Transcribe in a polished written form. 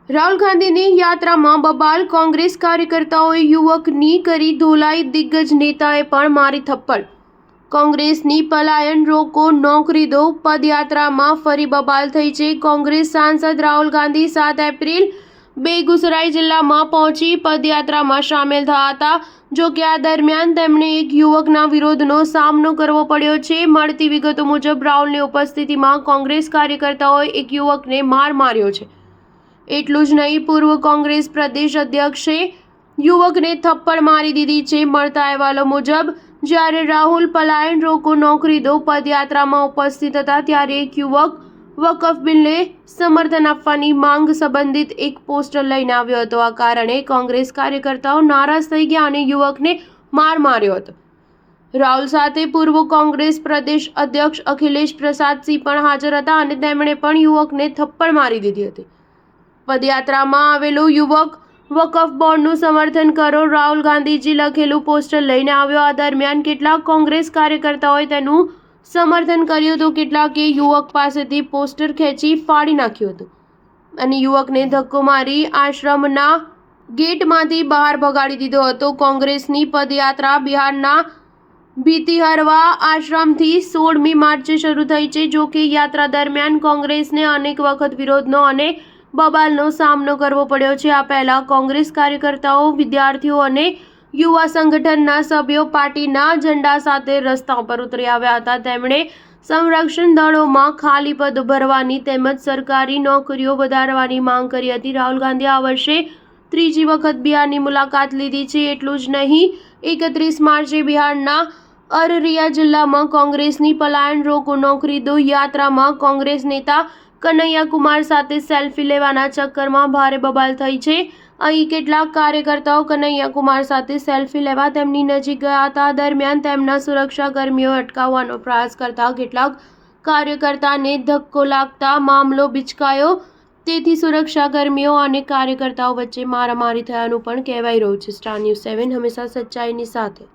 રાહુલ ગાંધીની યાત્રામાં બબાલ, કોંગ્રેસ કાર્યકર્તાઓએ યુવકની કરી ધોલાઈ, દિગ્ગજ નેતાએ પણ મારી થપ્પડ। કોંગ્રેસની પલાયન રોકો, નોકરી દો પદયાત્રામાં ફરી બબાલ થઈ છે। કોંગ્રેસ સાંસદ રાહુલ ગાંધી 7 એપ્રિલ બેગુસરાઈ જિલ્લામાં પહોંચી પદયાત્રામાં સામેલ થયા હતા। જો કે આ દરમિયાન તેમણે એક યુવકના વિરોધનો સામનો કરવો પડ્યો છે। મળતી વિગતો મુજબ રાહુલની ઉપસ્થિતિમાં કોંગ્રેસ કાર્યકર્તાઓએ એક યુવકને માર માર્યો છે। એટલું જ નહીં, પૂર્વ કોંગ્રેસ પ્રદેશ અધ્યક્ષે યુવકને થપ્પડ મારી દીધી છે। મળતા અહેવાલો મુજબ જ્યારે રાહુલ પલાયન રોકો, નોકરી દો પદયાત્રામાં ઉપસ્થિત હતા ત્યારે એક યુવક વકફ બિલને સમર્થન આપવાની માંગ સંબંધિત એક પોસ્ટર લઈને આવ્યો હતો। આ કારણે કોંગ્રેસ કાર્યકર્તાઓ નારાજ થઈ ગયા અને યુવકને માર માર્યો હતો। રાહુલ સાથે પૂર્વ કોંગ્રેસ પ્રદેશ અધ્યક્ષ અખિલેશ પ્રસાદ સિંહ પણ હાજર હતા અને તેમણે પણ યુવકને થપ્પડ મારી દીધી હતી। પદયાત્રામાં આવેલો યુવક વકફ બોર્ડનું સમર્થન કરો રાહુલ ગાંધીજી લખેલું પોસ્ટર લઈને આવ્યો। આ દરમિયાન કેટલાક કોંગ્રેસ કાર્યકર્તાઓએ તેનું સમર્થન કર્યું તો કેટલાકે યુવક પાસેથી પોસ્ટર ખેંચી ફાડી નાખ્યું હતું અને યુવકને ધક્કો મારી આશ્રમના ગેટમાંથી બહાર ભગાડી દીધો હતો। કોંગ્રેસની પદયાત્રા બિહારના ભીતિહરવા આશ્રમથી 16મી માર્ચે શરૂ થઈ છે। જો કે યાત્રા દરમિયાન કોંગ્રેસને અનેક વખત વિરોધનો અને બબાલનો સામનો કરવો પડ્યો છે। આ પહેલા કોંગ્રેસ કાર્યકર્તાઓ, વિદ્યાર્થીઓ અને યુવા સંગઠનના સભ્યો પાર્ટીના ઝંડા સાથે રસ્તા પર ઉતરી આવ્યા હતા। તેમણે સંરક્ષણ દળોમાં ખાલી પદ ભરવાની તેમજ સરકારી નોકરીઓ વધારવાની માંગ કરી હતી। રાહુલ ગાંધી આ વર્ષે ત્રીજી વખત બિહારની મુલાકાત લીધી છે। એટલું જ નહીં, 31 માર્ચે બિહારના અરરિયા જિલ્લામાં કોંગ્રેસની પલાયન રોકો, નોકરી દો યાત્રામાં કોંગ્રેસ નેતા કનૈયા કુમાર સાથે સેલ્ફી લેવાના ચક્કરમાં ભારે બબાલ થઈ છે। અહીં કેટલાક કાર્યકર્તાઓ કનૈયા કુમાર સાથે સેલ્ફી લેવા તેમની નજીક ગયા હતા। આ દરમિયાન તેમના સુરક્ષાકર્મીઓએ અટકાવવાનો પ્રયાસ કરતા કેટલાક કાર્યકર્તાને ધક્કો લાગતા મામલો બિચકાયો। તેથી સુરક્ષાકર્મીઓ અને કાર્યકર્તાઓ વચ્ચે મારામારી થયાનું પણ કહેવાઈ રહ્યું છે। સ્ટાર ન્યૂઝ 7 હંમેશા સચ્ચાઈની સાથે।